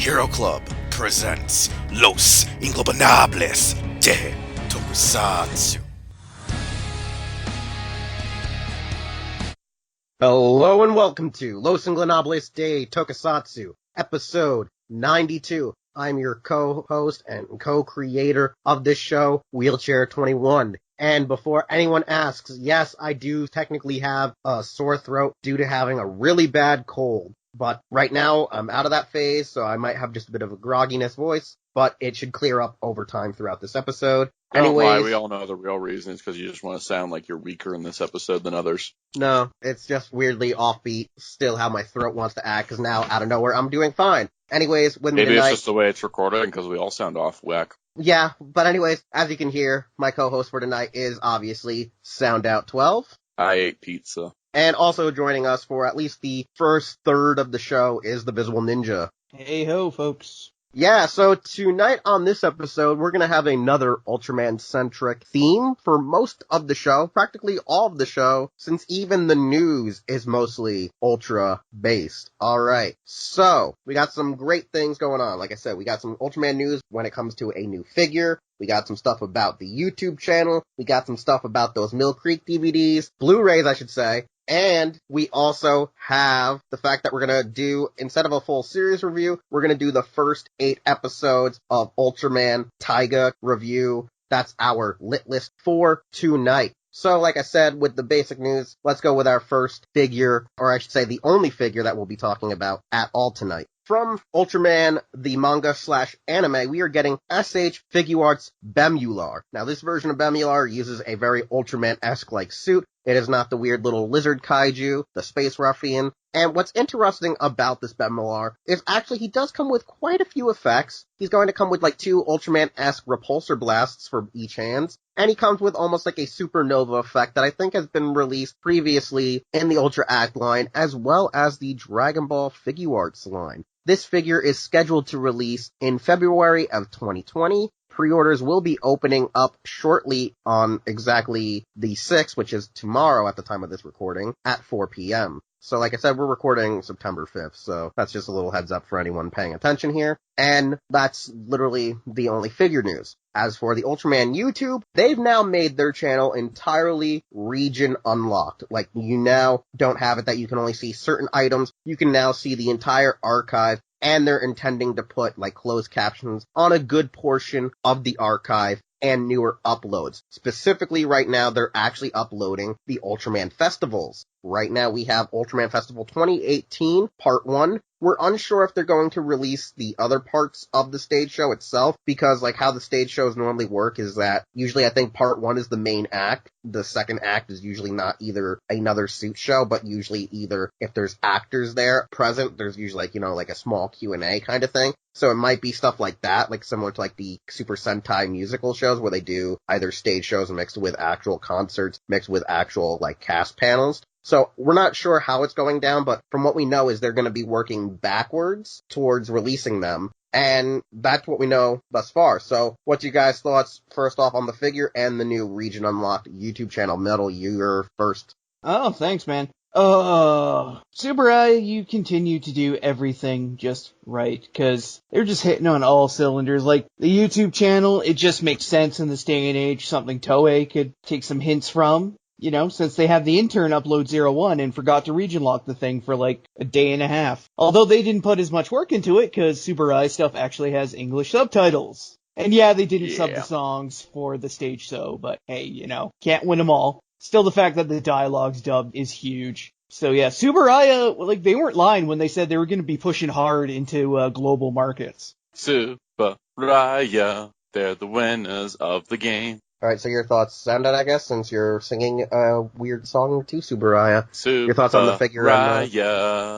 Hero Club presents Los Ingobernables de Tokusatsu. Hello and welcome to Los Ingobernables de Tokusatsu, episode 92. I'm your co-host and co-creator of this show, Wheelchair21. And before anyone asks, yes, I do technically have a sore throat due to having a really bad cold. But right now, I'm out of that phase, so I might have just a bit of a grogginess voice, but it should clear up over time throughout this episode. Don't lie, we all know the real reason is because you just want to sound like you're weaker in this episode than others. No, it's just weirdly offbeat, still how my throat wants to act, because now, out of nowhere, I'm doing fine. Anyways, with me Maybe tonight... it's just the way it's recorded, because we all sound off whack. Yeah, but anyways, as you can hear, my co-host for tonight is obviously SoundOut12. I ate pizza. And also joining us for at least the first third of the show is the Visible Ninja. Hey ho, folks. Yeah, so tonight on this episode, we're going to have another Ultraman-centric theme for most of the show, practically all of the show, since even the news is mostly Ultra-based. Alright, so we got some great things going on. Like I said, we got some Ultraman news when it comes to a new figure. We got some stuff about the YouTube channel. We got some stuff about those Mill Creek DVDs, Blu-rays, I should say. And we also have the fact that we're going to do, instead of a full series review, we're going to do the first 8 episodes of Ultraman Taiga review. That's our lit list for tonight. So, like I said, with the basic news, let's go with our first figure, or I should say the only figure that we'll be talking about at all tonight. From Ultraman, the manga/anime, we are getting SH Figuarts Bemular. Now, this version of Bemular uses a very Ultraman-esque-like suit. It is not the weird little lizard kaiju, the space ruffian. And what's interesting about this Bemular is actually he does come with quite a few effects. He's going to come with like 2 Ultraman-esque repulsor blasts for each hand. And he comes with almost like a supernova effect that I think has been released previously in the Ultra Act line, as well as the Dragon Ball Figuarts line. This figure is scheduled to release in February of 2020. Pre-orders will be opening up shortly on exactly the 6th, which is tomorrow at the time of this recording, at 4 p.m. So like I said, we're recording September 5th, so that's just a little heads up for anyone paying attention here. And that's literally the only figure news. As for the Ultraman YouTube, they've now made their channel entirely region unlocked. Like, you now don't have it that you can only see certain items. You can now see the entire archive, and they're intending to put, like, closed captions on a good portion of the archive and newer uploads. Specifically, right now, they're actually uploading the Ultraman Festivals. Right now, we have Ultraman Festival 2018, Part 1. We're unsure if they're going to release the other parts of the stage show itself, because, like, how the stage shows normally work is that usually I think Part 1 is the main act. The second act is usually not either another suit show, but usually either if there's actors there present, there's usually, like, you know, like a small Q&A kind of thing. So it might be stuff like that, like similar to like the Super Sentai musical shows where they do either stage shows mixed with actual concerts, mixed with actual like cast panels. So we're not sure how it's going down, but from what we know is they're going to be working backwards towards releasing them. And that's what we know thus far. So what's your guys' thoughts first off on the figure and the new Region Unlocked YouTube channel? Metal, you're first. Oh, thanks, man. Tsuburaya, you continue to do everything just right, cause they're just hitting on all cylinders. Like, the YouTube channel, it just makes sense in this day and age, something Toei could take some hints from, you know, since they have the intern upload Zero-One and forgot to region lock the thing for like a day and a half. Although they didn't put as much work into it, cause Tsuburaya stuff actually has English subtitles. And yeah, they didn't sub the songs for the stage show, but hey, you know, can't win them all. Still, the fact that the dialogue's dubbed is huge. So yeah, Tsuburaya, like, they weren't lying when they said they were going to be pushing hard into global markets. Tsuburaya, they're the winners of the game. Alright, so your thoughts, Sounded, I guess, since you're singing a weird song to Tsuburaya. Your thoughts on the figure on the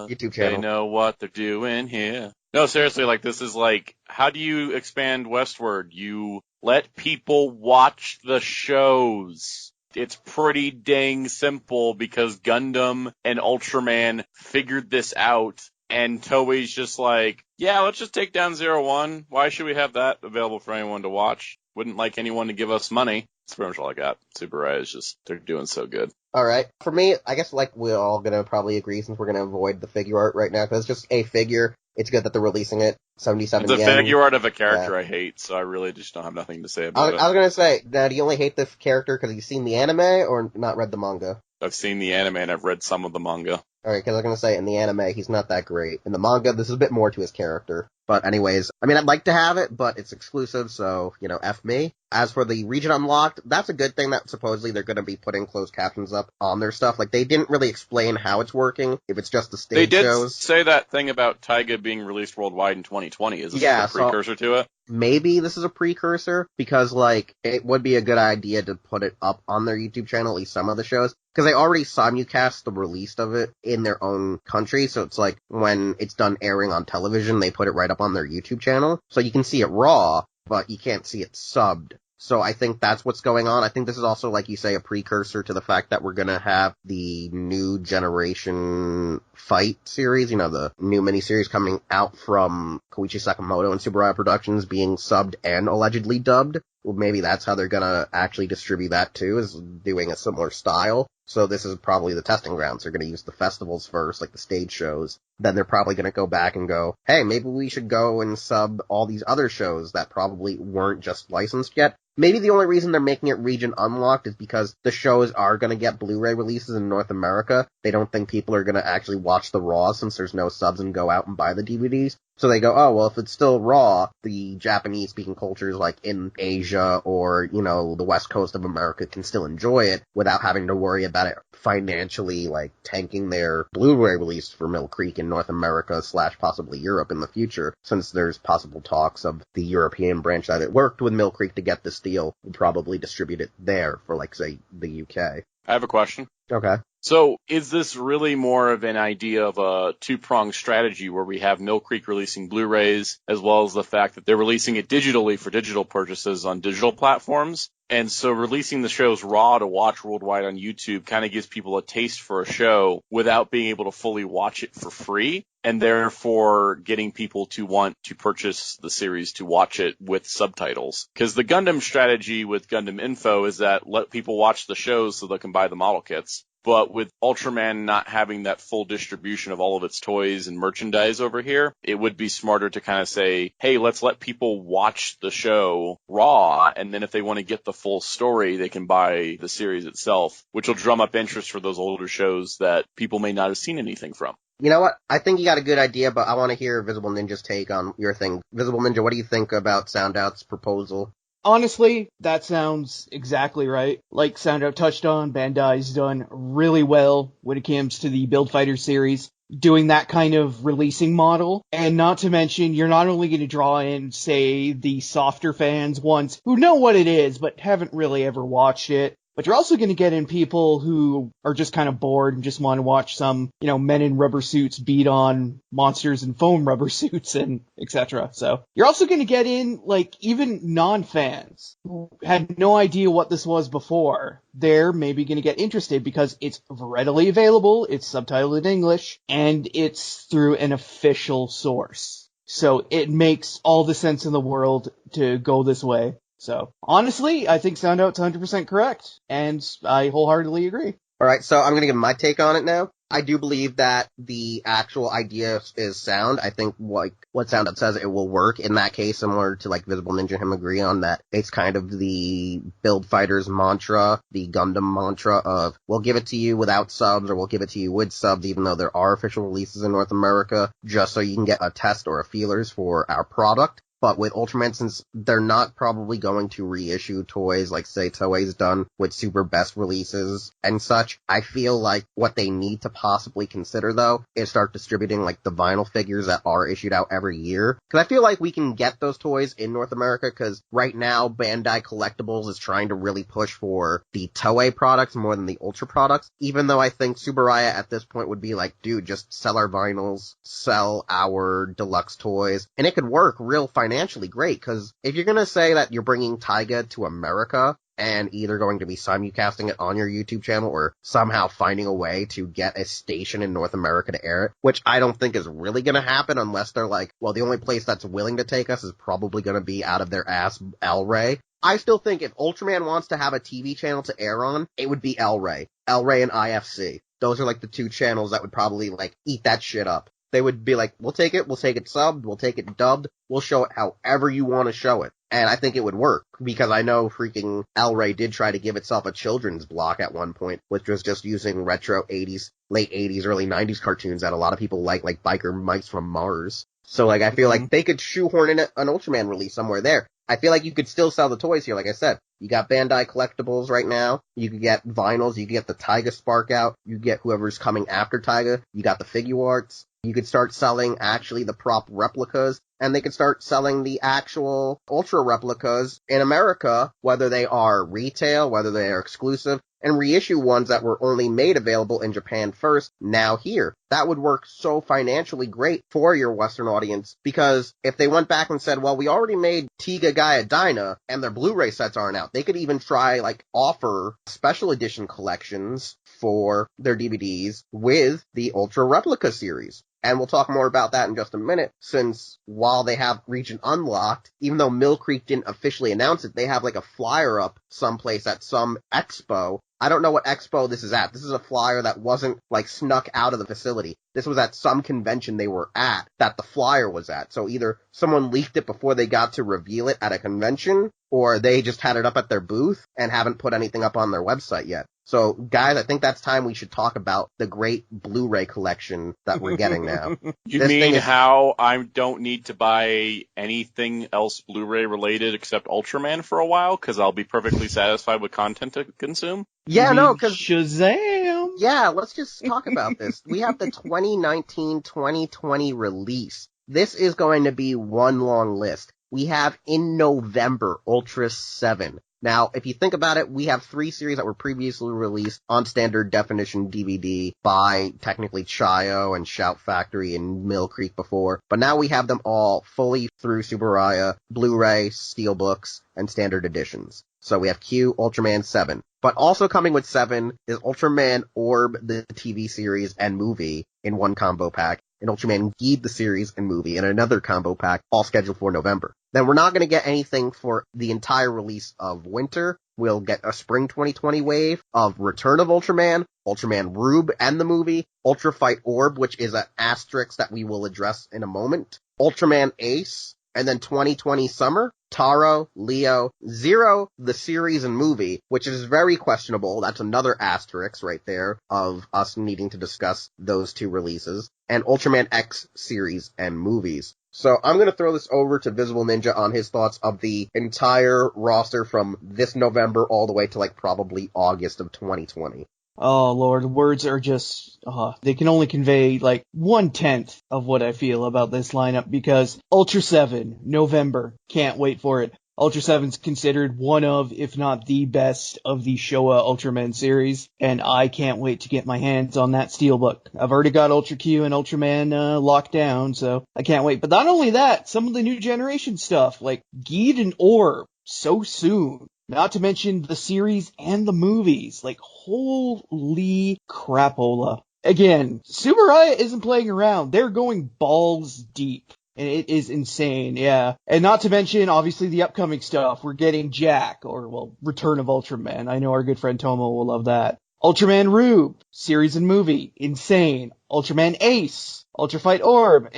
YouTube channel. They know what they're doing here. No, seriously, like, this is like, how do you expand westward? You let people watch the shows. It's pretty dang simple because Gundam and Ultraman figured this out, and Toei's just like, yeah, let's just take down Zero-One. Why should we have that available for anyone to watch? Wouldn't like anyone to give us money. That's pretty much all I got. Tsuburaya is just, they're doing so good. Alright. For me, I guess like we're all gonna probably agree since we're gonna avoid the figure art right now, because it's just a figure. It's good that they're releasing it. 77 It's a yen. figure art of a Yeah. character I hate, so I really just don't have nothing to say I about was gonna say, now do you only hate the character because you've seen the anime or not read the manga? it. I've seen the anime and I've read some of the manga. Alright, because I was gonna say, in the anime, he's not that great. In the manga, this is a bit more to his character. But anyways, I mean, I'd like to have it, but it's exclusive, so, F me. As for the region unlocked, that's a good thing that supposedly they're gonna be putting closed captions up on their stuff. Like, they didn't really explain how it's working, if it's just the They stage did shows. say that thing about Taiga being released worldwide in 2020. Is this Yeah, a precursor to it? Maybe this is a precursor, because, like, it would be a good idea to put it up on their YouTube channel, at least some of the shows, because they already simulcast the release of it in their own country, so it's like, when it's done airing on television, they put it right up on their YouTube channel, so you can see it raw, but you can't see it subbed. So I think that's what's going on. I think this is also, like you say, a precursor to the fact that we're gonna have the new generation fight series, the new miniseries coming out from Koichi Sakamoto and Tsuburaya Productions being subbed and allegedly dubbed. Well, maybe that's how they're gonna actually distribute that too, is doing a similar style. So this is probably the testing grounds. They're gonna use the festivals first, like the stage shows. Then they're probably gonna go back and go, hey, maybe we should go and sub all these other shows that probably weren't just licensed yet. Maybe the only reason they're making it region unlocked is because the shows are going to get Blu-ray releases in North America. They don't think people are going to actually watch the Raw since there's no subs and go out and buy the DVDs. So they go, oh, well, if it's still Raw, the Japanese-speaking cultures like in Asia or, the West Coast of America can still enjoy it without having to worry about it financially, like, tanking their Blu-ray release for Mill Creek in North America / possibly Europe in the future, since there's possible talks of the European branch that it worked with Mill Creek to get this deal will probably distribute it there for, like, say, the UK. I have a question. Okay. So, is this really more of an idea of a two-pronged strategy where we have Mill Creek releasing Blu-rays, as well as the fact that they're releasing it digitally for digital purchases on digital platforms? And so releasing the shows raw to watch worldwide on YouTube kind of gives people a taste for a show without being able to fully watch it for free, and therefore getting people to want to purchase the series to watch it with subtitles. Because the Gundam strategy with Gundam Info is that let people watch the shows so they can buy the model kits. But with Ultraman not having that full distribution of all of its toys and merchandise over here, it would be smarter to kind of say, hey, let's let people watch the show raw, and then if they want to get the full story, they can buy the series itself, which will drum up interest for those older shows that people may not have seen anything from. You know what? I think you got a good idea, but I want to hear Visible Ninja's take on your thing. Visible Ninja, what do you think about SoundOut's proposal? Honestly, that sounds exactly right. Like SoundOut touched on, Bandai's done really well when it comes to the Build Fighter series, doing that kind of releasing model. And not to mention, you're not only going to draw in, say, the softer fans, ones who know what it is, but haven't really ever watched it, but you're also going to get in people who are just kind of bored and just want to watch some, men in rubber suits beat on monsters in foam rubber suits and etc. So you're also going to get in, like, even non-fans who had no idea what this was before. They're maybe going to get interested because it's readily available, it's subtitled in English, and it's through an official source. So it makes all the sense in the world to go this way. So, honestly, I think SoundOut's 100% correct, and I wholeheartedly agree. Alright, so I'm going to give my take on it now. I do believe that the actual idea is sound. I think what SoundOut says, it will work in that case, similar to like Visible Ninja and him agree on that. It's kind of the Build Fighters mantra, the Gundam mantra of, we'll give it to you without subs, or we'll give it to you with subs, even though there are official releases in North America, just so you can get a test or a feelers for our product. But with Ultraman, since they're not probably going to reissue toys like, say, Toei's done with Super Best releases and such, I feel like what they need to possibly consider, though, is start distributing, like, the vinyl figures that are issued out every year. Because I feel like we can get those toys in North America, because right now, Bandai Collectibles is trying to really push for the Toei products more than the Ultra products, even though I think Tsuburaya at this point would be like, dude, just sell our vinyls, sell our deluxe toys, and it could work real financially great, because if you're gonna say that you're bringing Taiga to America, and either going to be simulcasting it on your YouTube channel or somehow finding a way to get a station in North America to air it, which I don't think is really going to happen unless they're like, well, the only place that's willing to take us is probably going to be out of their ass L-Ray. I still think if Ultraman wants to have a TV channel to air on, it would be L-Ray. L-Ray and IFC. Those are like the two channels that would probably like eat that shit up. They would be like, we'll take it subbed, we'll take it dubbed, we'll show it however you want to show it. And I think it would work, because I know freaking L-Ray did try to give itself a children's block at one point, which was just using retro 80s, late 80s, early 90s cartoons that a lot of people like Biker Mice from Mars. So like, I feel like they could shoehorn in an Ultraman release somewhere there. I feel like you could still sell the toys here, like I said. You got Bandai collectibles right now. You could get vinyls. You could get the Taiga Spark out. You get whoever's coming after Taiga. You got the figure arts. You could start selling actually the prop replicas, and they could start selling the actual Ultra replicas in America, whether they are retail, whether they are exclusive, and reissue ones that were only made available in Japan first, now here. That would work so financially great for your Western audience, because if they went back and said, well, we already made Tiga Gaia Dyna, and their Blu-ray sets aren't out, they could even try, like, offer special edition collections for their DVDs with the Ultra Replica series. And we'll talk more about that in just a minute, since while they have Region Unlocked, even though Mill Creek didn't officially announce it, they have like a flyer up someplace at some expo. I don't know what expo this is at. This is a flyer that wasn't like snuck out of the facility. This was at some convention they were at that the flyer was at. So either someone leaked it before they got to reveal it at a convention, or they just had it up at their booth and haven't put anything up on their website yet. So, guys, I think that's time we should talk about the great Blu-ray collection that we're getting now. You This mean thing is- how I don't need to buy anything else Blu-ray related except Ultraman for a while, because I'll be perfectly satisfied with content to consume? Yeah, no, because... Shazam! Yeah, let's just talk about this. We have the 2019-2020 release. This is going to be one long list. We have in November, Ultra 7. Now, if you think about it, we have 3 series that were previously released on standard definition DVD by technically Chayo and Shout Factory and Mill Creek before, but now we have them all fully through Tsuburaya, Blu-ray, Steelbooks, and standard editions. So we have Q, Ultraman 7. But also coming with 7 is Ultraman Orb, the TV series and movie in one combo pack, and Ultraman Geed, the series and movie in another combo pack, all scheduled for November. Then we're not going to get anything for the entire release of winter. We'll get a spring 2020 wave of Return of Ultraman, Ultraman Rube and the movie, Ultra Fight Orb, which is an asterisk that we will address in a moment, Ultraman Ace, and then 2020 summer, Taro, Leo, Zero, the series and movie, which is very questionable. That's another asterisk right there of us needing to discuss those 2 releases, and Ultraman X series and movies. So I'm going to throw this over to Visible Ninja on his thoughts of the entire roster from this November all the way to like probably August of 2020. Oh lord, words are just, they can only convey like 1/10 of what I feel about this lineup, because Ultra 7, November, can't wait for it. Ultra 7's considered one of, if not the best of the Showa Ultraman series, and I can't wait to get my hands on that steelbook. I've already got Ultra Q and Ultraman locked down, so I can't wait. But not only that, some of the new generation stuff, like Geed and Orb, so soon. Not to mention the series and the movies. Like, holy crapola. Again, Tsuburaya isn't playing around. They're going balls deep. And it is insane, yeah. And not to mention, obviously, the upcoming stuff. We're getting Jack, or, well, Return of Ultraman. I know our good friend Tomo will love that. Ultraman Rube, series and movie, insane. Ultraman Ace, Ultra Fight Orb,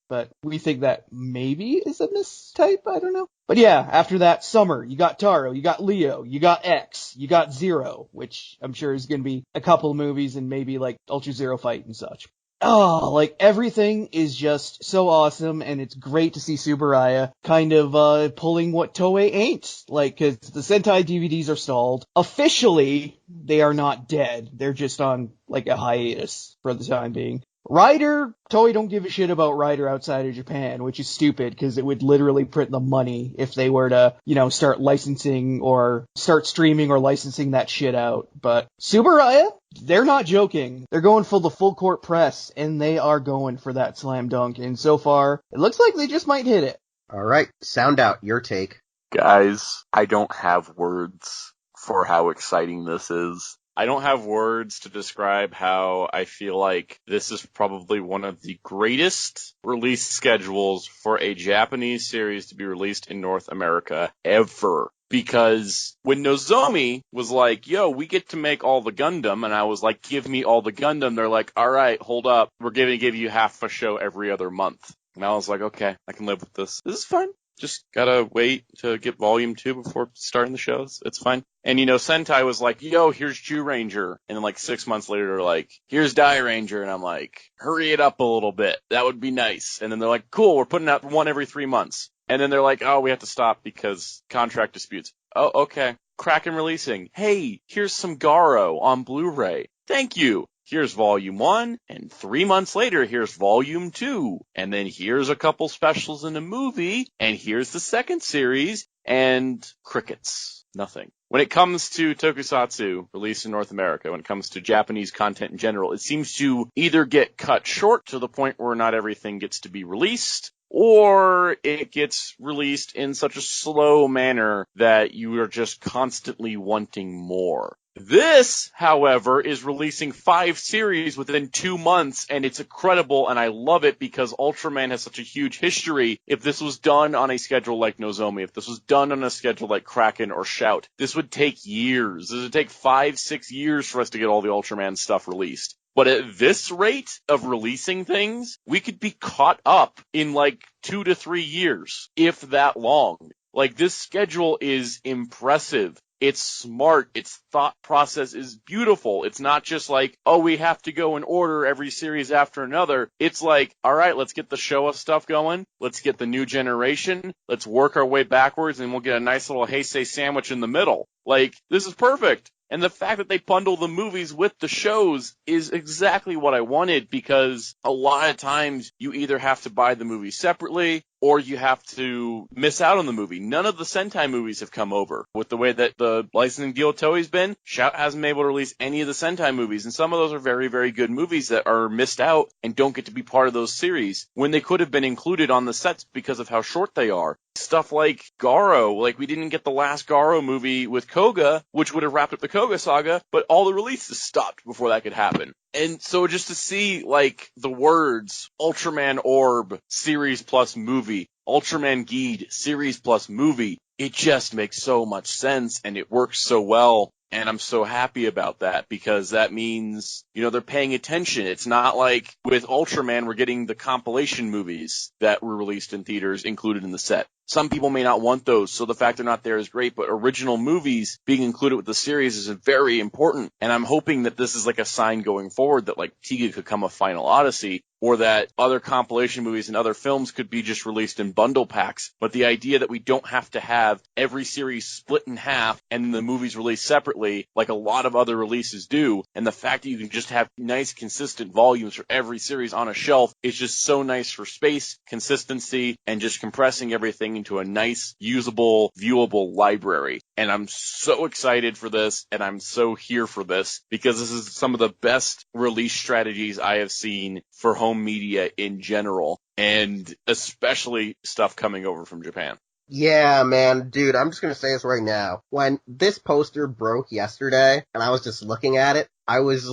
but we think that maybe is a mistype, I don't know. But yeah, after that, summer, you got Taro, you got Leo, you got X, you got Zero, which I'm sure is going to be a couple of movies and maybe like Ultra Zero Fight and such. Oh, like everything is just so awesome, and it's great to see Tsuburaya kind of pulling what Toei ain't. Like, cause the Sentai DVDs are stalled. Officially, they are not dead. They're just on like a hiatus for the time being. Rider, Toei don't give a shit about Rider outside of Japan, which is stupid because it would literally print the money if they were to, start licensing or start streaming or licensing that shit out. But Tsuburaya, they're not joking. They're going for the full court press, and they are going for that slam dunk. And so far, it looks like they just might hit it. All right, sound out your take. Guys, I don't have words. for how exciting this is. I don't have words to describe how I feel like this is probably one of the greatest release schedules for a Japanese series to be released in North America ever. Because when Nozomi was like, yo, we get to make all the Gundam, and I was like, give me all the Gundam, they're like, all right, hold up, we're going to give you half a show every other month. And I was like, okay, I can live with this. This is fine. Just gotta wait to get volume 2 before starting the shows. It's fine. And, Sentai was like, yo, here's Jew Ranger. And then, 6 months later, they're like, here's Die Ranger. And I'm like, hurry it up a little bit. That would be nice. And then they're like, cool, we're putting out one every 3 months. And then they're like, oh, we have to stop because contract disputes. Oh, okay. Kraken releasing. Hey, here's some Garo on Blu-ray. Thank you. Here's volume 1, and 3 months later, here's volume 2. And then here's a couple specials in a movie, and here's the second series, and crickets. Nothing. When it comes to Tokusatsu released in North America, when it comes to Japanese content in general, it seems to either get cut short to the point where not everything gets to be released, or it gets released in such a slow manner that you are just constantly wanting more. This, however, is releasing 5 series within 2 months, and it's incredible, and I love it because Ultraman has such a huge history. If this was done on a schedule like Nozomi, if this was done on a schedule like Kraken or Shout, this would take years. This would take 5-6 years for us to get all the Ultraman stuff released. But at this rate of releasing things, we could be caught up in 2 to 3 years, if that long. This schedule is impressive. It's smart. Its thought process is beautiful. It's not just oh, we have to go in order every series after another. It's all right, let's get the Showa stuff going. Let's get the new generation. Let's work our way backwards, and we'll get a nice little Heisei sandwich in the middle. This is perfect. And the fact that they bundle the movies with the shows is exactly what I wanted, because a lot of times you either have to buy the movie separately or you have to miss out on the movie. None of the Sentai movies have come over. With the way that the licensing deal with Toei's been, Shout hasn't been able to release any of the Sentai movies, and some of those are very, very good movies that are missed out and don't get to be part of those series when they could have been included on the sets because of how short they are. Stuff like Garo, we didn't get the last Garo movie with Koga, which would have wrapped up the Koga saga, but all the releases stopped before that could happen. And so just to see, the words, Ultraman Orb, series plus movie, Ultraman Geed, series plus movie, it just makes so much sense, and it works so well. And I'm so happy about that, because that means, they're paying attention. It's not like with Ultraman, we're getting the compilation movies that were released in theaters included in the set. Some people may not want those, so the fact they're not there is great, but original movies being included with the series is very important. And I'm hoping that this is a sign going forward that Taiga could come a Final Odyssey, or that other compilation movies and other films could be just released in bundle packs. But the idea that we don't have to have every series split in half and the movies released separately like a lot of other releases do, and the fact that you can just have nice consistent volumes for every series on a shelf is just so nice for space, consistency, and just compressing everything into a nice, usable, viewable library. And I'm so excited for this, and I'm so here for this, because this is some of the best release strategies I have seen for home media in general, and especially stuff coming over from Japan. Yeah, man, dude, I'm just gonna say this right now. When this poster broke yesterday, and I was just looking at it, I was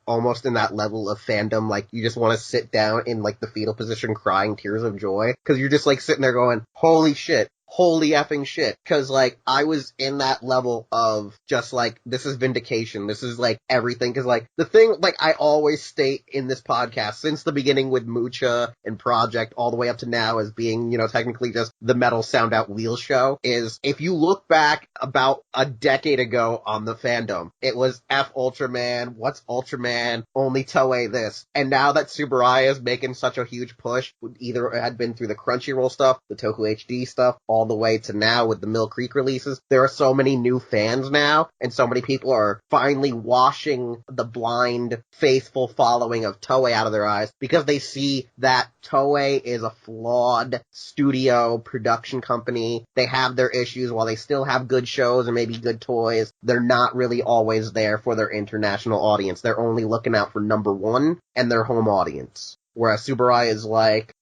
almost in that level of fandom, you just want to sit down in the fetal position crying tears of joy, because you're just sitting there going, holy shit. Holy effing shit. Cause I was in that level of just this is vindication. This is everything. Cause the thing I always state in this podcast since the beginning with Mucha and Project all the way up to now as being, technically just the Metal Sound Out Wheel show is if you look back about a decade ago on the fandom, it was F Ultraman, what's Ultraman, only Toei this. And now that Tsuburaya is making such a huge push, either it had been through the Crunchyroll stuff, the Toku HD stuff, all the way to now with the Mill Creek releases, there are so many new fans now, and so many people are finally washing the blind, faithful following of Toei out of their eyes, because they see that Toei is a flawed studio production company. They have their issues. While they still have good shows and maybe good toys, they're not really always there for their international audience. They're only looking out for number one and their home audience. Whereas Tsuburaya is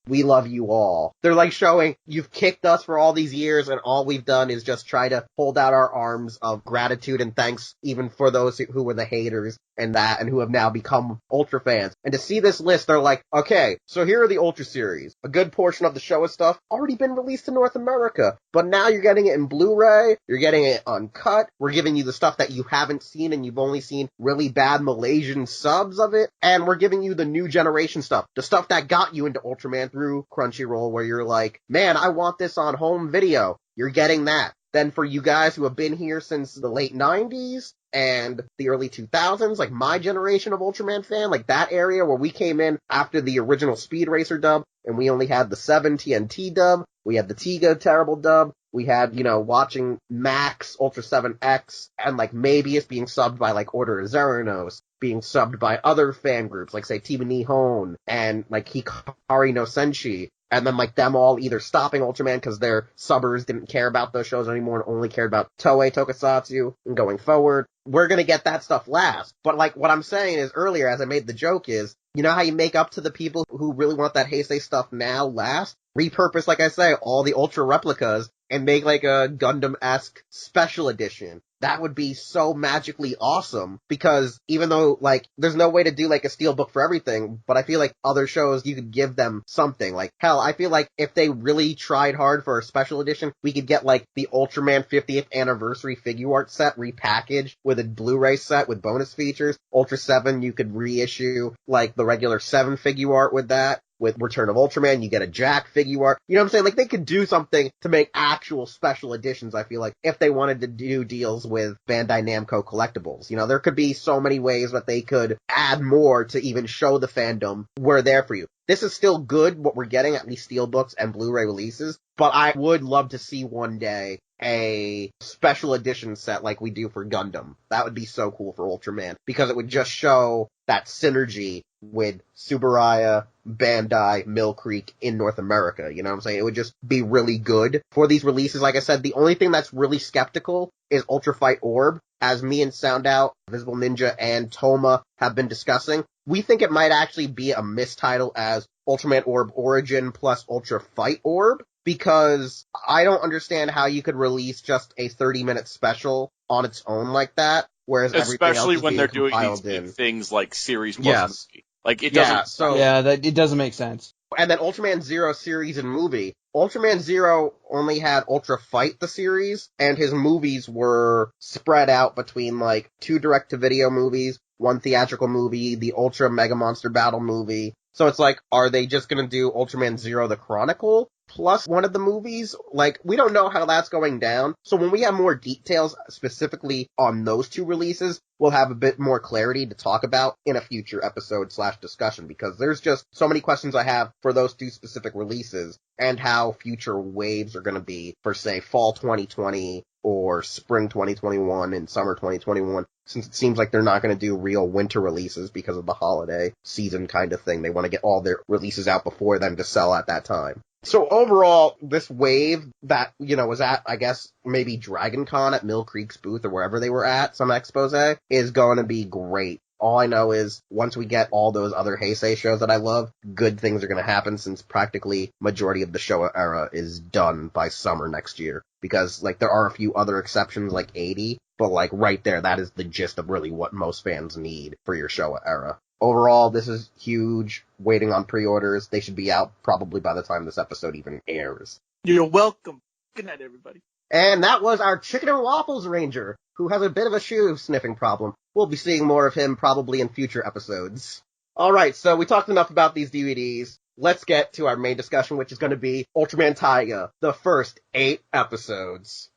we love you all. They're like showing, you've kicked us for all these years and all we've done is just try to hold out our arms of gratitude and thanks even for those who were the haters and that and who have now become Ultra fans. And to see this list, they're like, okay, so here are the Ultra series. A good portion of the Showa stuff already been released in North America, but now you're getting it in Blu-ray, you're getting it uncut, we're giving you the stuff that you haven't seen and you've only seen really bad Malaysian subs of it, and we're giving you the new generation stuff, the stuff that got you into Ultraman through Crunchyroll where you're like, man, I want this on home video. You're getting that. Then for you guys who have been here since the late 90s and the early 2000s, like my generation of Ultraman fan, like that area where we came in after the original Speed Racer dub and we only had the 7 TNT dub, we had the Tiga terrible dub, we had, watching Max, Ultra 7X, and like maybe it's being subbed by like Order of Zeranos, being subbed by other fan groups like say Team Nihon and like Hikari no Senshi. And then, like, them all either stopping Ultraman because their subbers didn't care about those shows anymore and only cared about Toei Tokusatsu and going forward. We're gonna get that stuff last. But, like, what I'm saying is earlier, as I made the joke is, you know how you make up to the people who really want that Heisei stuff now last? Repurpose, like I say, all the Ultra replicas and make, like, a Gundam-esque special edition. That would be so magically awesome, because even though, like, there's no way to do, like, a steelbook for everything, but I feel like other shows, you could give them something. Like, hell, I feel like if they really tried hard for a special edition, we could get, like, the Ultraman 50th anniversary figure art set repackaged with a Blu-ray set with bonus features. Ultra 7, you could reissue, like, the regular 7 figure art with that. With Return of Ultraman, you get a Jack figure art. You know what I'm saying? Like, they could do something to make actual special editions, I feel like, if they wanted to do deals with Bandai Namco collectibles. You know, there could be so many ways that they could add more to even show the fandom we're there for you. This is still good, what we're getting, at least steelbooks and Blu-ray releases, but I would love to see one day a special edition set like we do for Gundam. That would be so cool for Ultraman, because it would just show that synergy with Tsuburaya, Bandai, Mill Creek in North America. You know what I'm saying? It would just be really good for these releases. Like I said, the only thing that's really skeptical is Ultra Fight Orb. As me and Soundout, Visible Ninja, and Toma have been discussing, we think it might actually be a mistitle as Ultraman Orb Origin plus Ultra Fight Orb, because I don't understand how you could release just a 30-minute special on its own like that, whereas everything else especially is when being they're doing compiled these big in. things like series plus Yes. movie. Like, it Yeah, doesn't. so Yeah, it doesn't make sense. And then Ultraman Zero series and movie. Ultraman Zero only had Ultra Fight the series, and his movies were spread out between, like, 2 direct-to-video movies, 1 theatrical movie, the Ultra Mega Monster Battle movie. So it's like, are they just gonna do Ultraman Zero the Chronicle plus one of the movies? Like, we don't know how that's going down. So when we have more details specifically on those 2 releases, we'll have a bit more clarity to talk about in a future episode / discussion, because there's just so many questions I have for those 2 specific releases and how future waves are going to be for, say, fall 2020 or spring 2021 and summer 2021, since it seems like they're not going to do real winter releases because of the holiday season kind of thing. They want to get all their releases out before them to sell at that time. So overall, this wave that, was at, I guess, maybe Dragon Con at Mill Creek's booth or wherever they were at, some expose, is going to be great. All I know is, once we get all those other Heisei shows that I love, good things are going to happen, since practically majority of the Showa era is done by summer next year. Because, like, there are a few other exceptions, like 80, but, like, right there, that is the gist of really what most fans need for your Showa era. Overall, this is huge. Waiting on pre-orders. They should be out probably by the time this episode even airs. You're welcome. Good night, everybody. And that was our Chicken and Waffles Ranger, who has a bit of a shoe sniffing problem. We'll be seeing more of him probably in future episodes. Alright, so we talked enough about these DVDs. Let's get to our main discussion, which is going to be Ultraman Taiga, the first 8 episodes.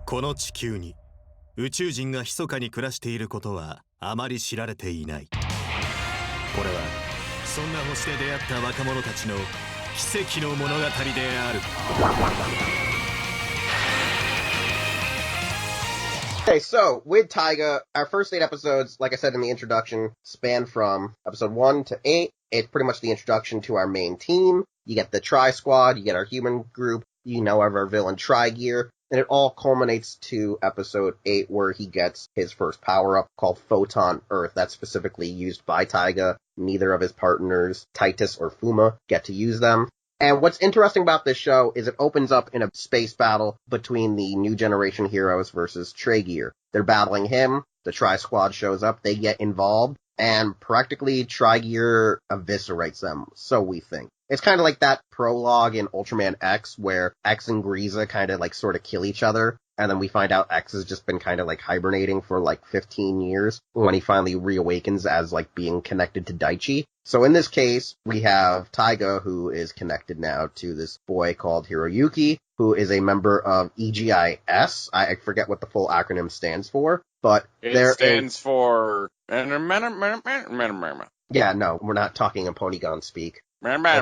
この地球に宇宙人が密かに暮らしていることはあまり知られていない。これはそんな星で出会った若者たちの奇跡の物語である。Okay, so, with Taiga, our first 8 episodes, like I said in the introduction, span from episode 1 to 8. It's pretty much the introduction to our main team. You get the Tri-Squad, you get our human group, our villain Tri-Gear, and it all culminates to episode 8, where he gets his first power-up called Photon Earth. That's specifically used by Taiga. Neither of his partners, Titus or Fuma, get to use them. And what's interesting about this show is it opens up in a space battle between the new generation heroes versus Tragear. They're battling him, the Tri-Squad shows up, they get involved, and practically Tragear eviscerates them, so we think. It's kind of like that prologue in Ultraman X where X and Grieza kind of like sort of kill each other, and then we find out X has just been kind of like hibernating for like 15 years when he finally reawakens as like being connected to Daichi. So in this case, we have Taiga, who is connected now to this boy called Hiroyuki, who is a member of E.G.I.S. I forget what the full acronym stands for, but It stands for... Yeah, no, we're not talking in Polygon speak. Meru.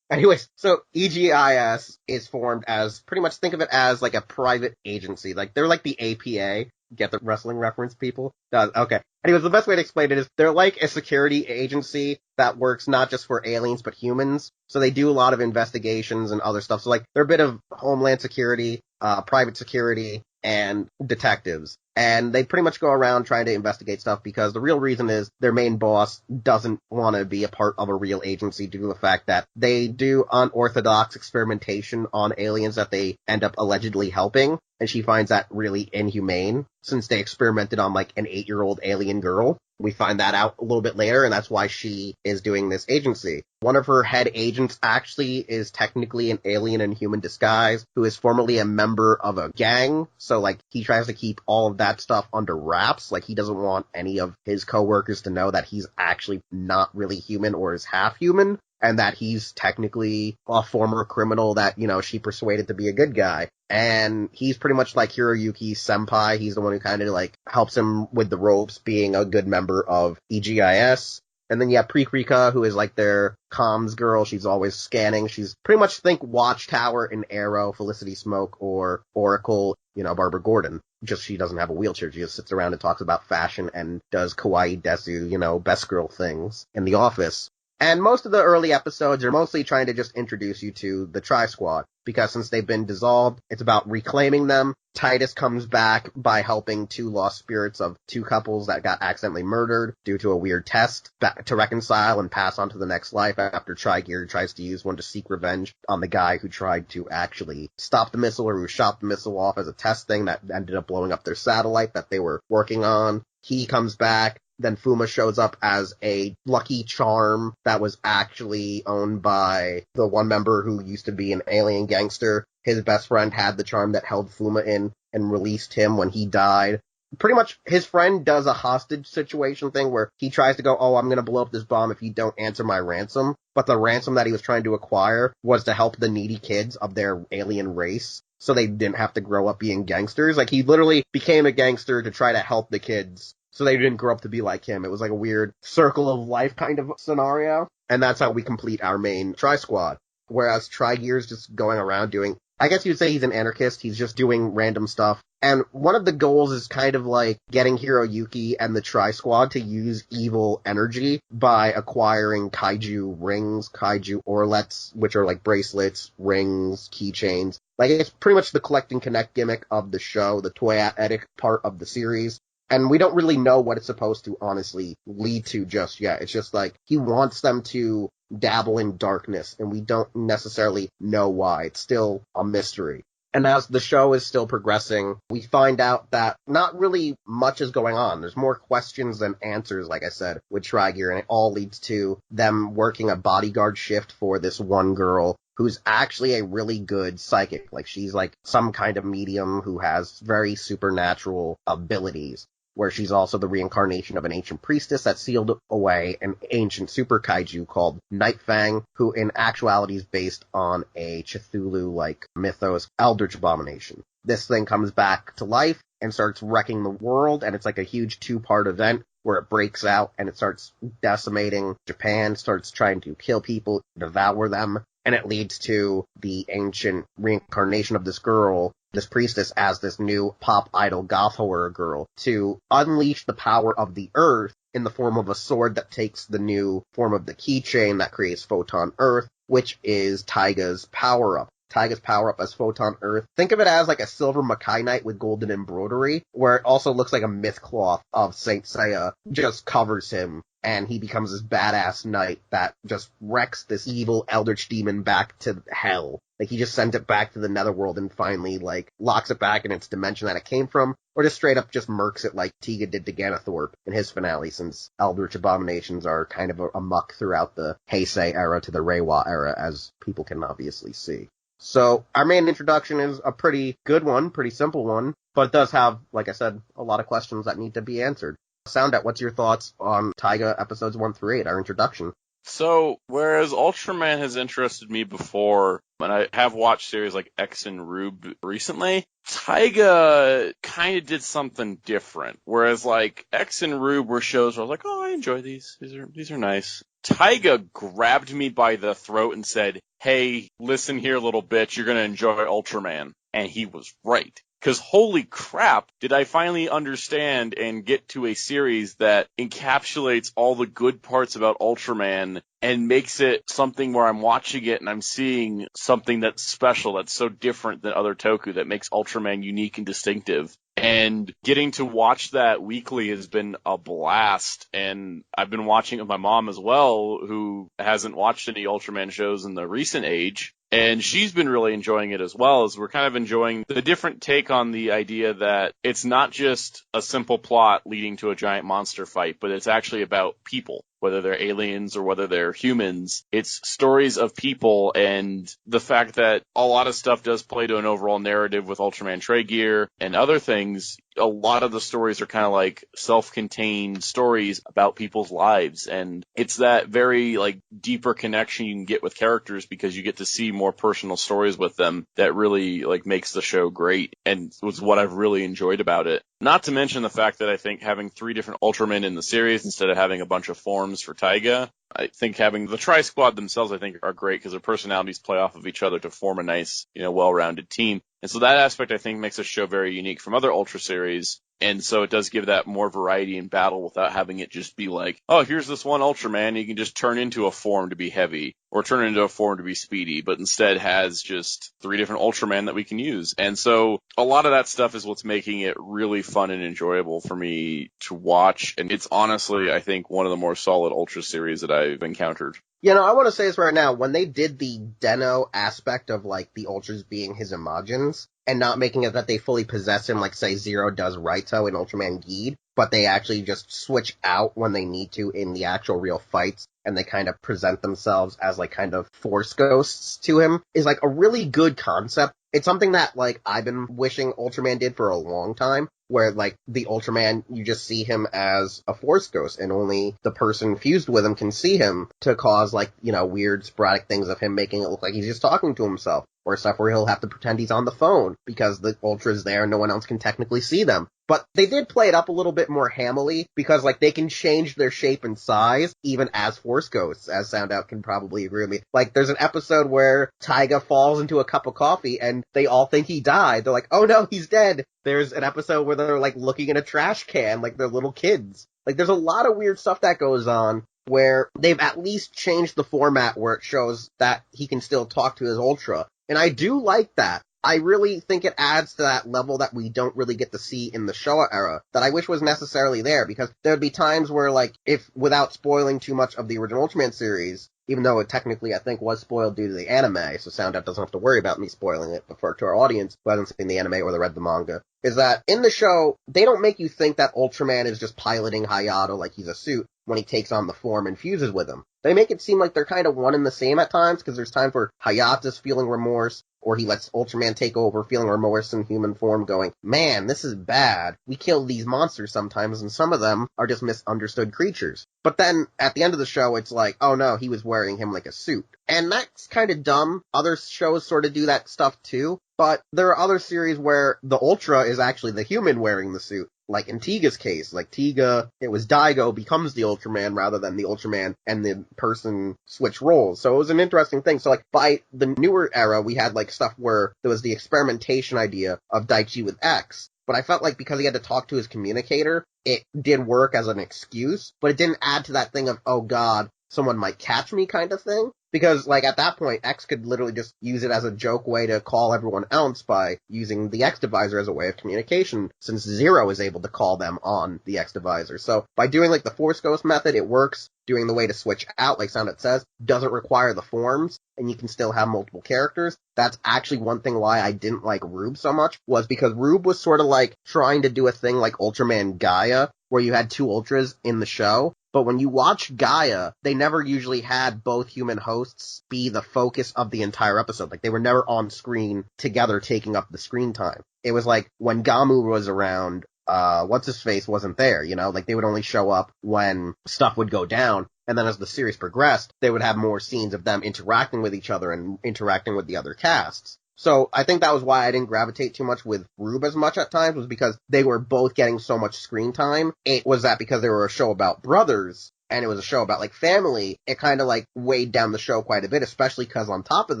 Anyways, so E.G.I.S. is formed as, pretty much think of it as like a private agency. Like, they're like the APA. Get the wrestling reference, people? Okay. Anyways, the best way to explain it is they're like a security agency that works not just for aliens, but humans. So they do a lot of investigations and other stuff. So like, they're a bit of Homeland Security, private security, and detectives. And they pretty much go around trying to investigate stuff because the real reason is their main boss doesn't want to be a part of a real agency due to the fact that they do unorthodox experimentation on aliens that they end up allegedly helping. And she finds that really inhumane since they experimented on like an 8-year-old alien girl. We find that out a little bit later, and that's why she is doing this agency. One of her head agents actually is technically an alien in human disguise who is formerly a member of a gang. So, like, he tries to keep all of that stuff under wraps. Like, he doesn't want any of his coworkers to know that he's actually not really human or is half human, and that he's technically a former criminal that, you know, she persuaded to be a good guy. And he's pretty much like Hiroyuki's senpai. He's the one who kind of like helps him with the ropes, being a good member of E.G.I.S. And then you have Prikrika, who is like their comms girl. She's always scanning. She's pretty much think Watchtower in Arrow, Felicity Smoke, or Oracle, you know, Barbara Gordon. Just she doesn't have a wheelchair. She just sits around and talks about fashion and does kawaii desu, you know, best girl things in the office. And most of the early episodes are mostly trying to just introduce you to the Tri-Squad, because since they've been dissolved, it's about reclaiming them. Titus comes back by helping two lost spirits of two couples that got accidentally murdered due to a weird test back to reconcile and pass on to the next life after Tragear tries to use one to seek revenge on the guy who tried to actually stop the missile or who shot the missile off as a test thing that ended up blowing up their satellite that they were working on. He comes back. Then Fuma shows up as a lucky charm that was actually owned by the one member who used to be an alien gangster. His best friend had the charm that held Fuma in and released him when he died. Pretty much his friend does a hostage situation thing where he tries to go, oh, I'm going to blow up this bomb if you don't answer my ransom. But the ransom that he was trying to acquire was to help the needy kids of their alien race, so they didn't have to grow up being gangsters. Like, he literally became a gangster to try to help the kids, so they didn't grow up to be like him. It was like a weird circle of life kind of scenario. And that's how we complete our main Tri-Squad. Whereas Tragear's just going around doing, I guess you'd say he's an anarchist. He's just doing random stuff. And one of the goals is kind of like getting Hiroyuki and the Tri-Squad to use evil energy by acquiring kaiju rings, kaiju orlets, which are like bracelets, rings, keychains. Like, it's pretty much the collect and connect gimmick of the show, the toyetic part of the series. And we don't really know what it's supposed to honestly lead to just yet. It's just like, he wants them to dabble in darkness, and we don't necessarily know why. It's still a mystery. And as the show is still progressing, we find out that not really much is going on. There's more questions than answers, like I said, with Tragear, and it all leads to them working a bodyguard shift for this one girl who's actually a really good psychic. Like, she's like some kind of medium who has very supernatural abilities, where she's also the reincarnation of an ancient priestess that sealed away an ancient super kaiju called Night Fang, who in actuality is based on a Cthulhu-like mythos eldritch abomination. This thing comes back to life and starts wrecking the world, and it's like a huge 2-part event where it breaks out and it starts decimating Japan, starts trying to kill people, devour them, and it leads to the ancient reincarnation of this girl, this priestess, as this new pop idol goth horror girl, to unleash the power of the earth in the form of a sword that takes the new form of the keychain that creates Photon Earth, which is Taiga's power-up. Taiga's power-up as Photon Earth. Think of it as like a silver Makai Knight with golden embroidery, where it also looks like a myth cloth of Saint Seiya just covers him. and he becomes this badass knight that just wrecks this evil eldritch demon back to hell. Like, he just sent it back to the netherworld and finally, like, locks it back in its dimension that it came from, or just straight up just murks it like Taiga did to Ganethorpe in his finale, since eldritch abominations are kind of a muck throughout the Heisei era to the Reiwa era, as people can obviously see. So, our main introduction is a pretty good one, pretty simple one, but it does have, like I said, a lot of questions that need to be answered. Soundout, what's your thoughts on Taiga episodes 1 through 8, our introduction? So, whereas Ultraman has interested me before, and I have watched series like X and Rube recently, Taiga kind of did something different. Whereas like X and Rube were shows where I was like, oh, I enjoy these. These are nice. Taiga grabbed me by the throat and said, hey, listen here, little bitch, you're going to enjoy Ultraman. And he was right. Because holy crap, did I finally understand and get to a series that encapsulates all the good parts about Ultraman and makes it something where I'm watching it and I'm seeing something that's special, that's so different than other Toku, that makes Ultraman unique and distinctive. And getting to watch that weekly has been a blast. And I've been watching it with my mom as well, who hasn't watched any Ultraman shows in the recent age. And she's been really enjoying it as well, as we're kind of enjoying the different take on the idea that it's not just a simple plot leading to a giant monster fight, but it's actually about people, whether they're aliens or whether they're humans. It's stories of people, and the fact that a lot of stuff does play to an overall narrative with Ultraman Gear and other things. A lot of the stories are kind of like self-contained stories about people's lives, and it's that very like deeper connection you can get with characters because you get to see more personal stories with them that really like makes the show great, and was what I've really enjoyed about it. Not to mention the fact that I think having 3 different Ultramen in the series instead of having a bunch of forms for Taiga, I think having the Tri-Squad themselves, I think, are great because their personalities play off of each other to form a nice, well-rounded team. And so that aspect, I think, makes the show very unique from other Ultra series. And so it does give that more variety in battle without having it just be like, oh, here's this one Ultraman, you can just turn into a form to be heavy or turn into a form to be speedy, but instead has just 3 different Ultraman that we can use. And so a lot of that stuff is what's making it really fun and enjoyable for me to watch. And it's honestly, I think, one of the more solid Ultra series that I've encountered. I want to say this right now, when they did the Deno aspect of, like, the Ultras being his Imagines, and not making it that they fully possess him like, say, Zero does Raito in Ultraman G.I.S, but they actually just switch out when they need to in the actual real fights, and they kind of present themselves as, like, kind of Force ghosts to him, is, like, a really good concept. It's something that, like, I've been wishing Ultraman did for a long time, where, like, the Ultraman, you just see him as a Force ghost, and only the person fused with him can see him to cause, like, weird sporadic things of him making it look like he's just talking to himself, or stuff where he'll have to pretend he's on the phone, because the Ultra's there and no one else can technically see them. But they did play it up a little bit more hamily, because, like, they can change their shape and size, even as Force ghosts, as Soundout can probably agree with me. Like, there's an episode where Taiga falls into a cup of coffee, and they all think he died. They're like, oh no, he's dead. There's an episode where they're, like, looking in a trash can, like they're little kids. Like, there's a lot of weird stuff that goes on, where they've at least changed the format where it shows that he can still talk to his Ultra. And I do like that. I really think it adds to that level that we don't really get to see in the Showa era that I wish was necessarily there, because there'd be times where, like, if, without spoiling too much of the original Ultraman series, even though it technically, I think, was spoiled due to the anime, so Soundout doesn't have to worry about me spoiling it before to our audience who hasn't seen the anime or read the manga, is that in the show, they don't make you think that Ultraman is just piloting Hayato like he's a suit when he takes on the form and fuses with him. They make it seem like they're kind of one and the same at times, because there's times where Hayato's feeling remorse, or he lets Ultraman take over, feeling remorse in human form, going, man, this is bad. We kill these monsters sometimes, and some of them are just misunderstood creatures. But then, at the end of the show, it's like, oh no, he was wearing him like a suit. And that's kind of dumb. Other shows sort of do that stuff too. But there are other series where the Ultra is actually the human wearing the suit. Like in Tiga's case, like Taiga, it was Daigo becomes the Ultraman rather than the Ultraman and the person switch roles. So it was an interesting thing. So like by the newer era, we had like stuff where there was the experimentation idea of Daichi with X. But I felt like because he had to talk to his communicator, it did work as an excuse, but it didn't add to that thing of, oh god, someone might catch me kind of thing. Because, like, at that point, X could literally just use it as a joke way to call everyone else by using the X divisor as a way of communication, since Zero is able to call them on the X divisor. So, by doing, like, the Force Ghost method, it works. Doing the way to switch out, like Sound It says, doesn't require the forms, and you can still have multiple characters. That's actually one thing why I didn't like Rube so much, was because Rube was sort of like trying to do a thing like Ultraman Gaia, where you had two Ultras in the show. But when you watch Gaia, they never usually had both human hosts be the focus of the entire episode. Like, they were never on screen together taking up the screen time. It was like, when Gamu was around, what's-his-face wasn't there, you know? Like, they would only show up when stuff would go down, and then as the series progressed, they would have more scenes of them interacting with each other and interacting with the other casts. So I think that was why I didn't gravitate too much with Rube as much at times, was because they were both getting so much screen time. It was that because they were a show about brothers, and it was a show about, like, family, it kind of, like, weighed down the show quite a bit, especially because on top of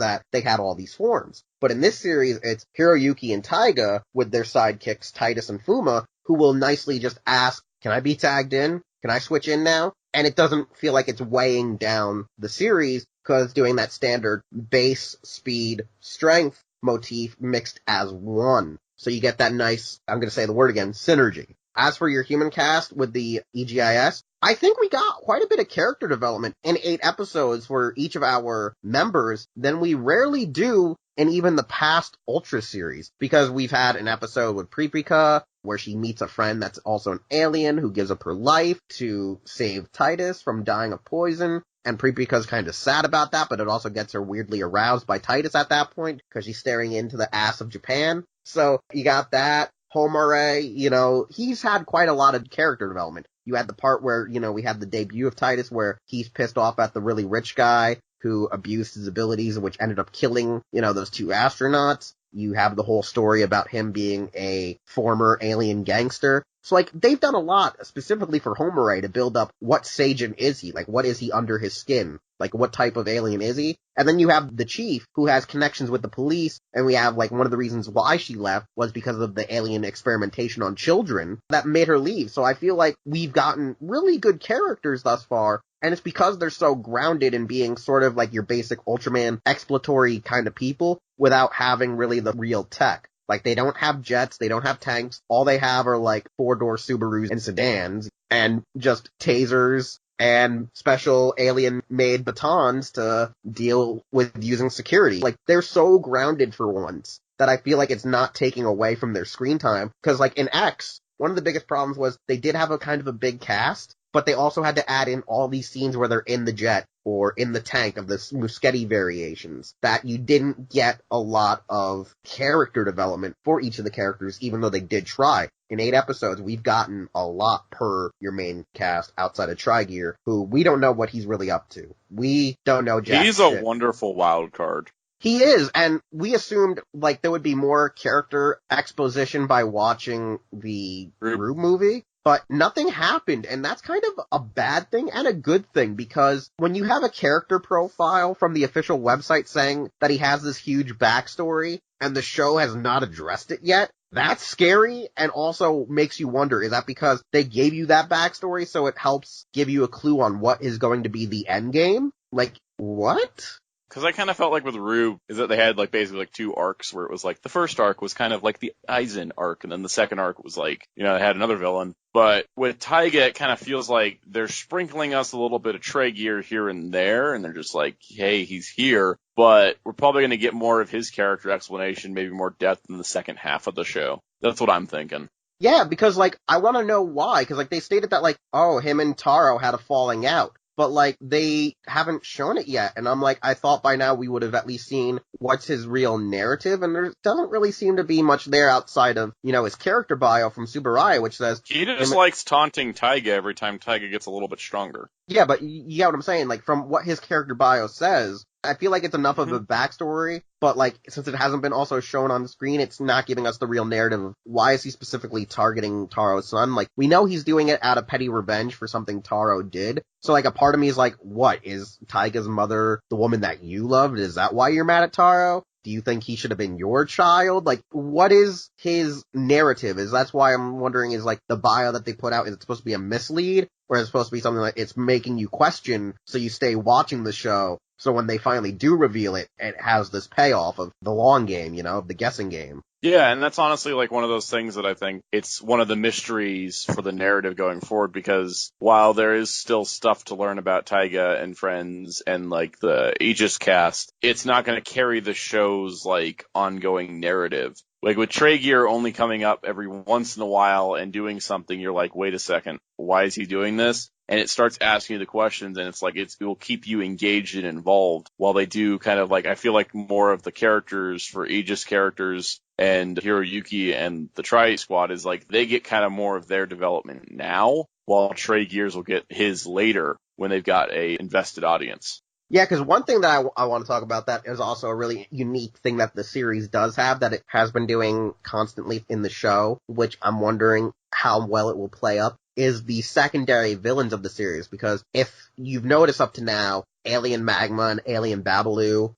that, they had all these forms. But in this series, it's Hiroyuki and Taiga, with their sidekicks Titus and Fuma, who will nicely just ask, can I be tagged in? Can I switch in now? And it doesn't feel like it's weighing down the series, because it's doing that standard base, speed, strength motif mixed as one. So you get that nice, I'm going to say the word again, synergy. As for your human cast with the E.G.I.S, I think we got quite a bit of character development in 8 episodes for each of our members than we rarely do in even the past Ultra series, because we've had an episode with Priprika where she meets a friend that's also an alien who gives up her life to save Titus from dying of poison. And Priprika's kind of sad about that, but it also gets her weirdly aroused by Titus at that point, because she's staring into the ass of Japan. So, you got that. Homare, you know, he's had quite a lot of character development. You had the part where, you know, we had the debut of Titus where he's pissed off at the really rich guy who abused his abilities, which ended up killing, you know, those 2 astronauts. You have the whole story about him being a former alien gangster. So, like, they've done a lot specifically for Homare to build up what Seijin is he? Like, what is he under his skin? Like, what type of alien is he? And then you have the chief, who has connections with the police, and we have, like, one of the reasons why she left was because of the alien experimentation on children that made her leave. So I feel like we've gotten really good characters thus far, and it's because they're so grounded in being sort of like your basic Ultraman exploratory kind of people without having really the real tech. Like, they don't have jets, they don't have tanks, all they have are, like, 4-door Subarus and sedans, and just tasers and special alien-made batons to deal with using security. Like, they're so grounded for once that I feel like it's not taking away from their screen time. Because, like, in X, one of the biggest problems was they did have a kind of a big cast, but they also had to add in all these scenes where they're in the jet or in the tank of the Muschetti variations, that you didn't get a lot of character development for each of the characters, even though they did try. In 8 episodes, we've gotten a lot per your main cast outside of Trigear, who we don't know what he's really up to. We don't know jack He's shit. a wonderful wild card. He is, and we assumed, like, there would be more character exposition by watching the Rube movie. But nothing happened, and that's kind of a bad thing and a good thing, because when you have a character profile from the official website saying that he has this huge backstory, and the show has not addressed it yet, that's scary, and also makes you wonder, is that because they gave you that backstory so it helps give you a clue on what is going to be the end game? Like, what? Because I kind of felt like with Rube, is that they had, like, basically, like, 2 arcs, where it was, like, the first arc was kind of like the Aizen arc, and then the second arc was, like, you know, they had another villain. But with Taiga, it kind of feels like they're sprinkling us a little bit of Trigear here and there, and they're just like, hey, he's here, but we're probably going to get more of his character explanation, maybe more depth in the second half of the show. That's what I'm thinking. Yeah, because, like, I want to know why, because, like, they stated that, like, oh, him and Taro had a falling out. But, like, they haven't shown it yet, and I'm like, I thought by now we would have at least seen what's his real narrative, and there doesn't really seem to be much there outside of, you know, his character bio from Tsuburaya, which says... He just likes taunting Taiga every time Taiga gets a little bit stronger. Yeah, but you get what I'm saying, like, from what his character bio says, I feel like it's enough of a backstory, but, like, since it hasn't been also shown on the screen, it's not giving us the real narrative of why is he specifically targeting Taro's son. Like, we know he's doing it out of petty revenge for something Taro did, so, like, a part of me is like, what, is Taiga's mother the woman that you loved? Is that why you're mad at Taro? Do you think he should have been your child? Like, what is his narrative? That's why I'm wondering, is, like, the bio that they put out, is it supposed to be a mislead? Or is it supposed to be something like, it's making you question, so you stay watching the show, So when they finally do reveal it, it has this payoff of the long game, of the guessing game. Yeah, and that's honestly like one of those things that I think it's one of the mysteries for the narrative going forward, because while there is still stuff to learn about Taiga and friends and like the E.G.I.S cast, it's not going to carry the show's like ongoing narrative. Like with Traeger only coming up every once in a while and doing something, you're like, wait a second, why is he doing this? And it starts asking you the questions, and it's like it will keep you engaged and involved while they do kind of like, I feel like more of the characters for Aegis characters and Hiroyuki and the Tri Squad is like they get kind of more of their development now, while Trey Gears will get his later when they've got a invested audience. Yeah, because one thing that I want to talk about that is also a really unique thing that the series does have that it has been doing constantly in the show, which I'm wondering how well it will play up, is the secondary villains of the series. Because if you've noticed up to now, Alien Magma and Alien Babalu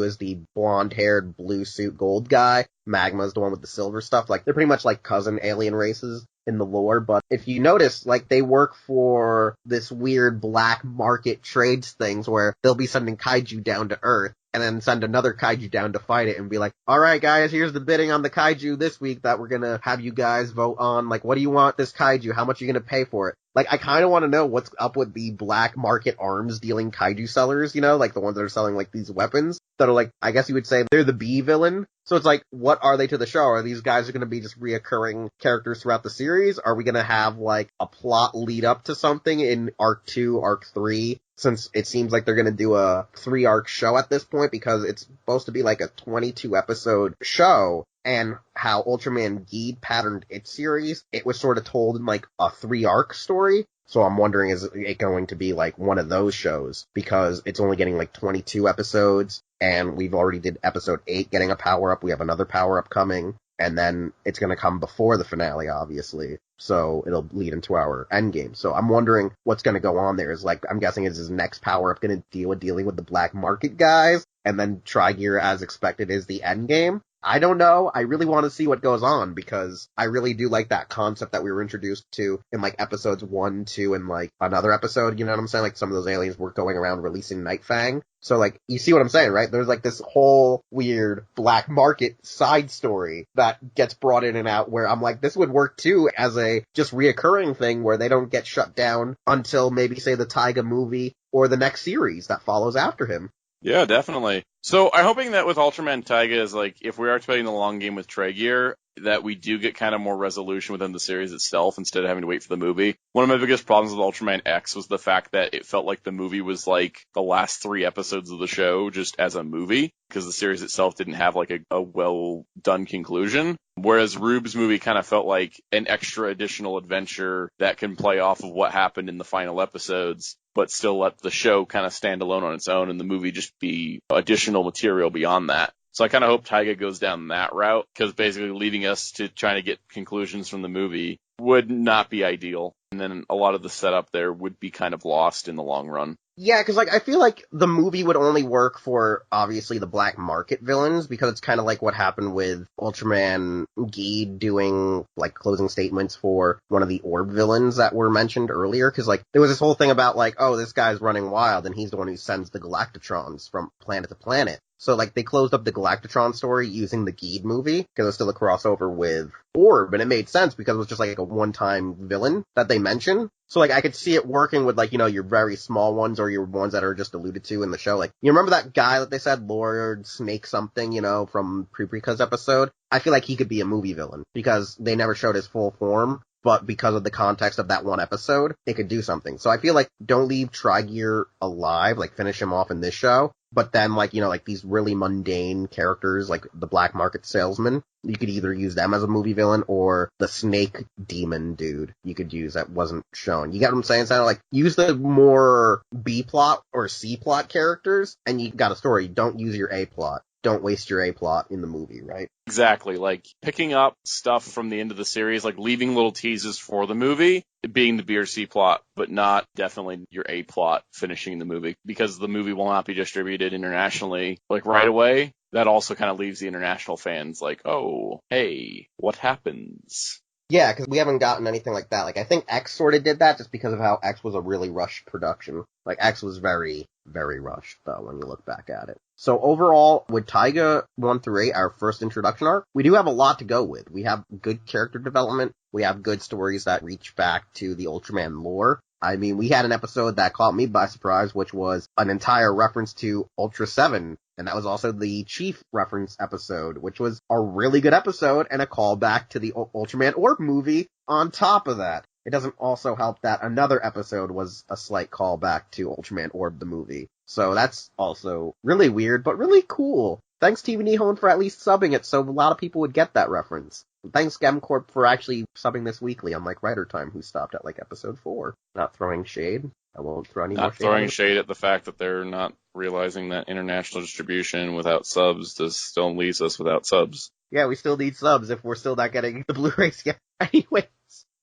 is the blonde-haired, blue-suit gold guy. Magma is the one with the silver stuff. Like, they're pretty much like cousin alien races in the lore, but if you notice, like, they work for this weird black market trades things where they'll be sending kaiju down to Earth and then send another kaiju down to fight it and be like, alright guys, here's the bidding on the kaiju this week that we're gonna have you guys vote on. Like, what do you want this kaiju? How much are you gonna pay for it? Like, I kinda wanna know what's up with the black market arms dealing kaiju sellers, like the ones that are selling like these weapons that are like, I guess you would say they're the B villain. So it's like, what are they to the show? Are these guys going to be just reoccurring characters throughout the series? Are we going to have like a plot lead up to something in Arc 2, Arc 3? Since it seems like they're going to do a 3-arc show at this point because it's supposed to be like a 22 episode show. And how Ultraman G.I.S patterned its series, it was sort of told in like a 3-arc story. So I'm wondering, is it going to be like one of those shows? Because it's only getting like 22 episodes, and we've already did episode 8 getting a power-up. We have another power-up coming, and then it's going to come before the finale, obviously. So it'll lead into our endgame. So I'm wondering what's going to go on there. Is like, I'm guessing is his next power-up going to dealing with the black market guys? And then Tri-Gear, as expected, is the endgame? I don't know. I really want to see what goes on because I really do like that concept that we were introduced to in like episodes 1, 2, and like another episode, you know what I'm saying? Like some of those aliens were going around releasing Night Fang. So like, you see what I'm saying, right? There's like this whole weird black market side story that gets brought in and out where I'm like, this would work too as a just reoccurring thing where they don't get shut down until maybe say the Taiga movie or the next series that follows after him. Yeah, definitely. So I'm hoping that with Ultraman Taiga is like, if we are playing the long game with Traeger, that we do get kind of more resolution within the series itself instead of having to wait for the movie. One of my biggest problems with Ultraman X was the fact that it felt like the movie was like the last 3 episodes of the show just as a movie, because the series itself didn't have like a well done conclusion. Whereas Rube's movie kind of felt like an extra additional adventure that can play off of what happened in the final episodes, but still let the show kind of stand alone on its own and the movie just be additional material beyond that. So I kind of hope Taiga goes down that route, because basically leaving us to trying to get conclusions from the movie would not be ideal. And then a lot of the setup there would be kind of lost in the long run. Yeah, because like I feel like the movie would only work for obviously the black market villains, because it's kind of like what happened with Ultraman G doing like closing statements for one of the orb villains that were mentioned earlier. Because like there was this whole thing about like, oh, this guy's running wild, and he's the one who sends the Galactatrons from planet to planet. So, like, they closed up the Galactatron story using the G.I.S movie, because it was still a crossover with Orb, and it made sense because it was just, like, a one-time villain that they mentioned. So, like, I could see it working with, like, your very small ones, or your ones that are just alluded to in the show. Like, you remember that guy that they said, Lord Snake something, from Paprika's episode? I feel like he could be a movie villain, because they never showed his full form. But because of the context of that one episode, it could do something. So I feel like don't leave Tri-Gear alive, like finish him off in this show. But then like these really mundane characters, like the black market salesman, you could either use them as a movie villain or the snake demon dude you could use that wasn't shown. You get what I'm saying? So like use the more B plot or C plot characters and you got a story. Don't use your A plot. Don't waste your A plot in the movie, right? Exactly. Like picking up stuff from the end of the series, like leaving little teases for the movie, being the B or C plot, but not definitely your A plot finishing the movie, because the movie will not be distributed internationally like right away. That also kind of leaves the international fans like, oh, hey, what happens? Yeah, because we haven't gotten anything like that. Like, I think X sort of did that just because of how X was a really rushed production. Like, X was very very rushed, though, when you look back at it. So overall, with Taiga 1 through 8, our first introduction arc, we do have a lot to go with. We have good character development. We have good stories that reach back to the Ultraman lore. I mean, we had an episode that caught me by surprise, which was an entire reference to Ultra 7. And that was also the Chief reference episode, which was a really good episode and a callback to the Ultraman Orb movie on top of that. It doesn't also help that another episode was a slight callback to Ultraman Orb the movie. So that's also really weird, but really cool. Thanks TV Nihon for at least subbing it so a lot of people would get that reference. Thanks GemCorp for actually subbing this weekly, unlike Writer Time, who stopped at like episode 4. Not throwing shade. I won't throw any more shade. Not throwing shade at the fact that they're not realizing that international distribution without subs still leaves us without subs. Yeah, we still need subs if we're still not getting the Blu-rays yet. Anyways,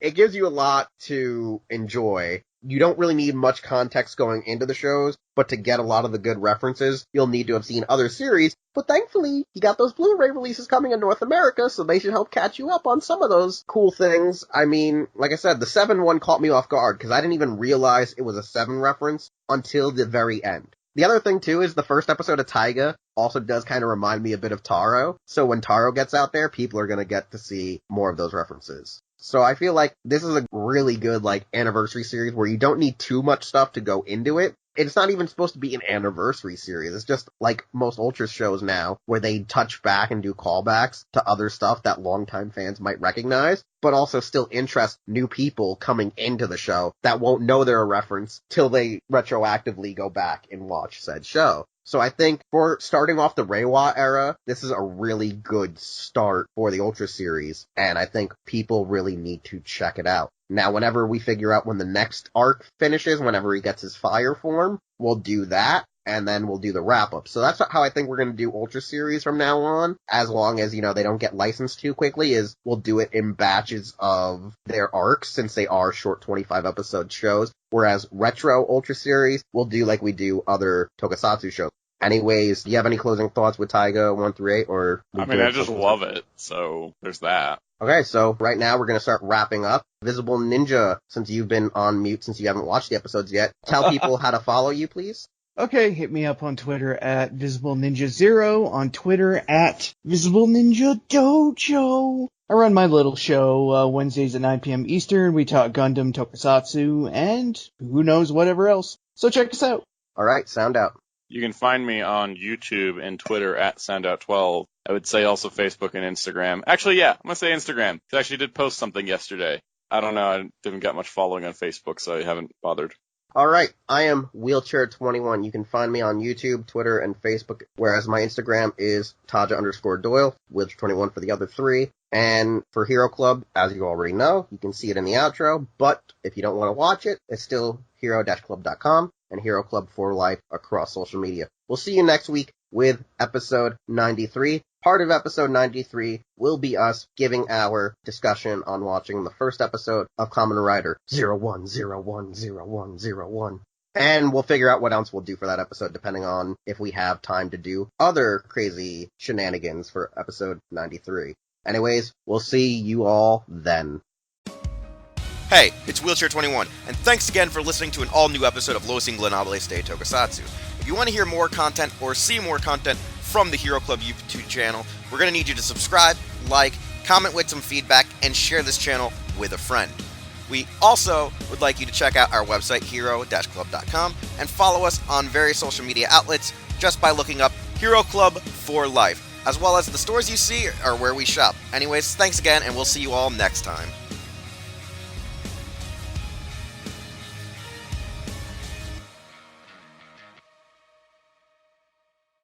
it gives you a lot to enjoy. You don't really need much context going into the shows, but to get a lot of the good references, you'll need to have seen other series. But thankfully, you got those Blu-ray releases coming in North America, so they should help catch you up on some of those cool things. I mean, like I said, the 7 one caught me off guard, because I didn't even realize it was a 7 reference until the very end. The other thing, too, is the first episode of Taiga also does kind of remind me a bit of Taro, so when Taro gets out there, people are going to get to see more of those references. So I feel like this is a really good, like, anniversary series where you don't need too much stuff to go into it. It's not even supposed to be an anniversary series. It's just like most Ultra shows now, where they touch back and do callbacks to other stuff that longtime fans might recognize, but also still interest new people coming into the show that won't know they're a reference till they retroactively go back and watch said show. So I think for starting off the Reiwa era, this is a really good start for the Ultra series, and I think people really need to check it out. Now, whenever we figure out when the next arc finishes, whenever he gets his fire form, we'll do that, and then we'll do the wrap-up. So that's how I think we're going to do Ultra series from now on, as long as, you know, they don't get licensed too quickly, is we'll do it in batches of their arcs, since they are short 25-episode shows, whereas Retro Ultra series, we'll do like we do other Tokusatsu shows. Anyways, do you have any closing thoughts with Taiga 1 through 8, or? I mean, I just love it, so there's that. Okay, so right now we're going to start wrapping up. Visible Ninja, since you've been on mute since you haven't watched the episodes yet, tell people how to follow you, please. Okay, hit me up on Twitter at Visible Ninja Zero, on Twitter at Visible Ninja Dojo. I run my little show Wednesdays at 9 p.m. Eastern. We talk Gundam, Tokusatsu, and who knows whatever else. So check us out. All right, sound out. You can find me on YouTube and Twitter at SoundOut12. I would say also Facebook and Instagram. Actually, yeah, I'm going to say Instagram. I actually did post something yesterday. I don't know, I didn't get much following on Facebook, so I haven't bothered. All right, I am Wheelchair21. You can find me on YouTube, Twitter, and Facebook, whereas my Instagram is Taja_Doyle, Wheelchair21 for the other 3. And for Hero Club, as you already know, you can see it in the outro, but if you don't want to watch it, it's still hero-club.com and Hero Club for Life across social media. We'll see you next week with episode 93. Part of episode 93 will be us giving our discussion on watching the first episode of Kamen Rider Zero-One. And we'll figure out what else we'll do for that episode, depending on if we have time to do other crazy shenanigans for episode 93. Anyways, we'll see you all then. Hey, it's Wheelchair21, and thanks again for listening to an all-new episode of Los Ingobernables de Tokusatsu. If you want to hear more content or see more content from the Hero Club YouTube channel, we're going to need you to subscribe, like, comment with some feedback, and share this channel with a friend. We also would like you to check out our website, hero-club.com, and follow us on various social media outlets just by looking up Hero Club for Life, as well as the stores you see are where we shop. Anyways, thanks again, and we'll see you all next time.